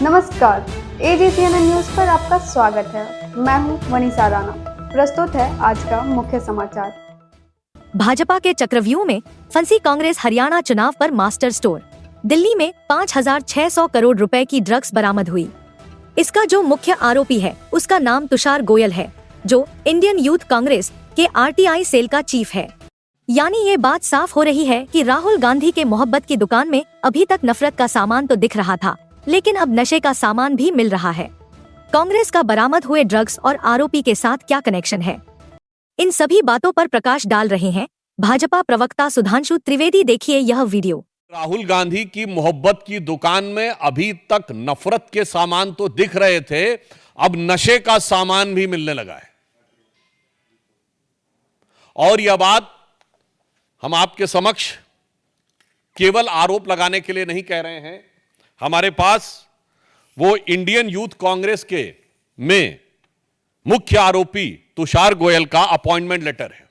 नमस्कार, एजीसीएनएन न्यूज पर आपका स्वागत है। मैं हूं मनीषा राणा। प्रस्तुत है आज का मुख्य समाचार। भाजपा के चक्रव्यूह में फंसी कांग्रेस, हरियाणा चुनाव पर मास्टर स्टोर। दिल्ली में 5,600 करोड़ रुपए की ड्रग्स बरामद हुई। इसका जो मुख्य आरोपी है उसका नाम तुषार गोयल है, जो इंडियन यूथ कांग्रेस के आरटीआई सेल का चीफ है। यानी ये बात साफ हो रही है कि राहुल गांधी के मोहब्बत की दुकान में अभी तक नफरत का सामान तो दिख रहा था, लेकिन अब नशे का सामान भी मिल रहा है। कांग्रेस का बरामद हुए ड्रग्स और आरोपी के साथ क्या कनेक्शन है, इन सभी बातों पर प्रकाश डाल रहे हैं भाजपा प्रवक्ता सुधांशु त्रिवेदी। देखिए यह वीडियो। राहुल गांधी की मोहब्बत की दुकान में अभी तक नफरत के सामान तो दिख रहे थे, अब नशे का सामान भी मिलने लगा है। और यह बात हम आपके समक्ष केवल आरोप लगाने के लिए नहीं कह रहे हैं। हमारे पास वो इंडियन यूथ कांग्रेस के में मुख्य आरोपी तुषार गोयल का अपॉइंटमेंट लेटर है।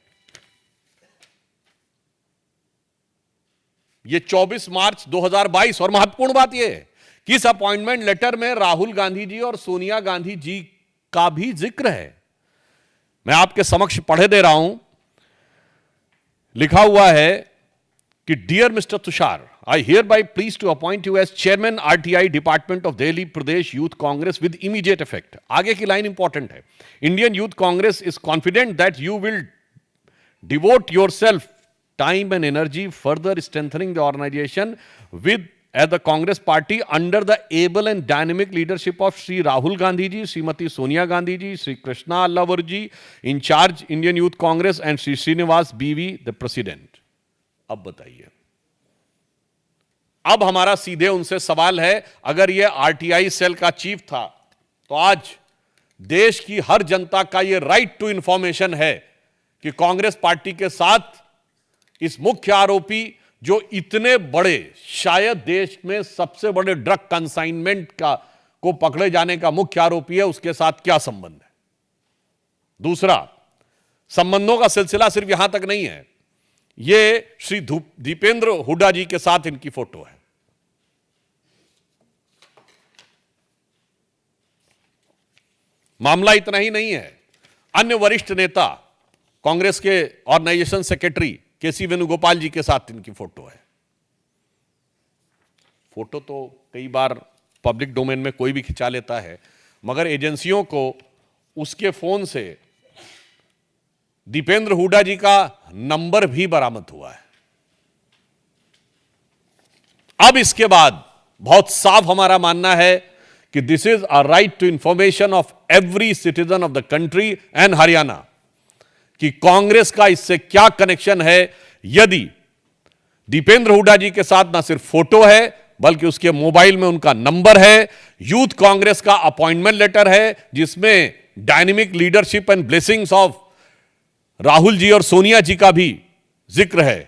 ये 24 मार्च 2022। और महत्वपूर्ण बात यह है कि इस अपॉइंटमेंट लेटर में राहुल गांधी जी और सोनिया गांधी जी का भी जिक्र है। मैं आपके समक्ष पढ़े दे रहा हूं। लिखा हुआ है कि dear mister Tushar, I hereby please to appoint you as chairman RTI Department of Delhi Pradesh Youth Congress with immediate effect. आगे की लाइन इंपॉर्टेंट है। Indian Youth Congress is confident that you will devote yourself time and energy further strengthening the organization with as the Congress party under the able and dynamic leadership of Sri Rahul Gandhi ji, Srimati Sonia Gandhi ji, Sri Krishna Allavar ji, in charge Indian Youth Congress, and Sri Srinivas BV, the president. अब बताइए, अब हमारा सीधे उनसे सवाल है, अगर ये आरटीआई सेल का चीफ था तो आज देश की हर जनता का ये राइट टू इंफॉर्मेशन है कि कांग्रेस पार्टी के साथ इस मुख्य आरोपी, जो इतने बड़े, शायद देश में सबसे बड़े ड्रग कंसाइनमेंट को पकड़े जाने का मुख्य आरोपी है, उसके साथ क्या संबंध है। दूसरा, संबंधों का सिलसिला सिर्फ यहां तक नहीं है। ये श्री दीपेंद्र हुड्डा जी के साथ इनकी फोटो है। मामला इतना ही नहीं है, अन्य वरिष्ठ नेता, कांग्रेस के ऑर्गेनाइजेशन सेक्रेटरी केसी वेणुगोपाल जी के साथ इनकी फोटो है। फोटो तो कई बार पब्लिक डोमेन में कोई भी खिंचा लेता है, मगर एजेंसियों को उसके फोन से दीपेंद्र हुड्डा जी का नंबर भी बरामद हुआ है। अब इसके बाद बहुत साफ हमारा मानना है कि this is a right to information of every citizen of the country and Haryana, कि कांग्रेस का इससे क्या कनेक्शन है। यदि दीपेंद्र हुड्डा जी के साथ ना सिर्फ फोटो है, बल्कि उसके मोबाइल में उनका नंबर है, यूथ कांग्रेस का अपॉइंटमेंट लेटर है, जिसमें dynamic leadership and blessings of Rahul ji और सोनिया जी का भी जिक्र है,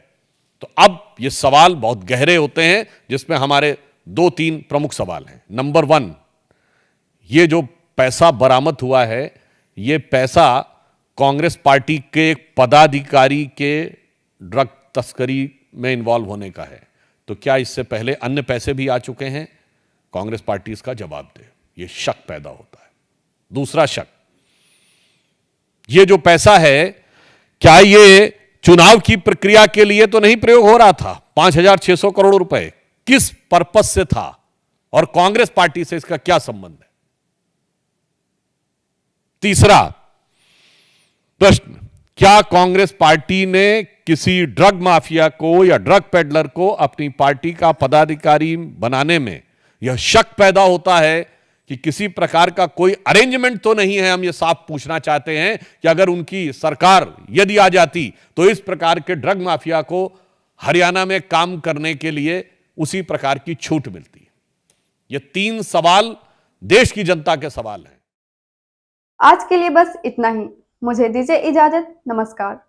तो अब ये सवाल बहुत गहरे होते हैं, जिसमें हमारे 2-3 प्रमुख सवाल हैं। नंबर 1, ये जो पैसा बरामद हुआ है, ये पैसा कांग्रेस पार्टी के एक पदाधिकारी के ड्रग तस्करी में इन्वॉल्व होने का है। तो क्या इससे पहले अन्य पैसे भी आ चुके हैं? कांग्रेस पार्टी इसका जवाब दे। ये शक पैदा होता है। दूसरा शक, ये जो पैसा है, क्या ये चुनाव की प्रक्रिया के लिए तो नहीं प्रयोग हो रहा था? 5,600 करोड़ रुपए किस पर्पस से था और कांग्रेस पार्टी से इसका क्या संबंध है? तीसरा प्रश्न, क्या कांग्रेस पार्टी ने किसी ड्रग माफिया को या ड्रग पेडलर को अपनी पार्टी का पदाधिकारी बनाने में यह शक पैदा होता है कि किसी प्रकार का कोई अरेंजमेंट तो नहीं है? हम ये साफ पूछना चाहते हैं कि अगर उनकी सरकार यदि आ जाती तो इस प्रकार के ड्रग माफिया को हरियाणा में काम करने के लिए उसी प्रकार की छूट मिलती। ये 3 सवाल देश की जनता के सवाल हैं। आज के लिए बस इतना ही। मुझे दीजिए इजाजत। नमस्कार।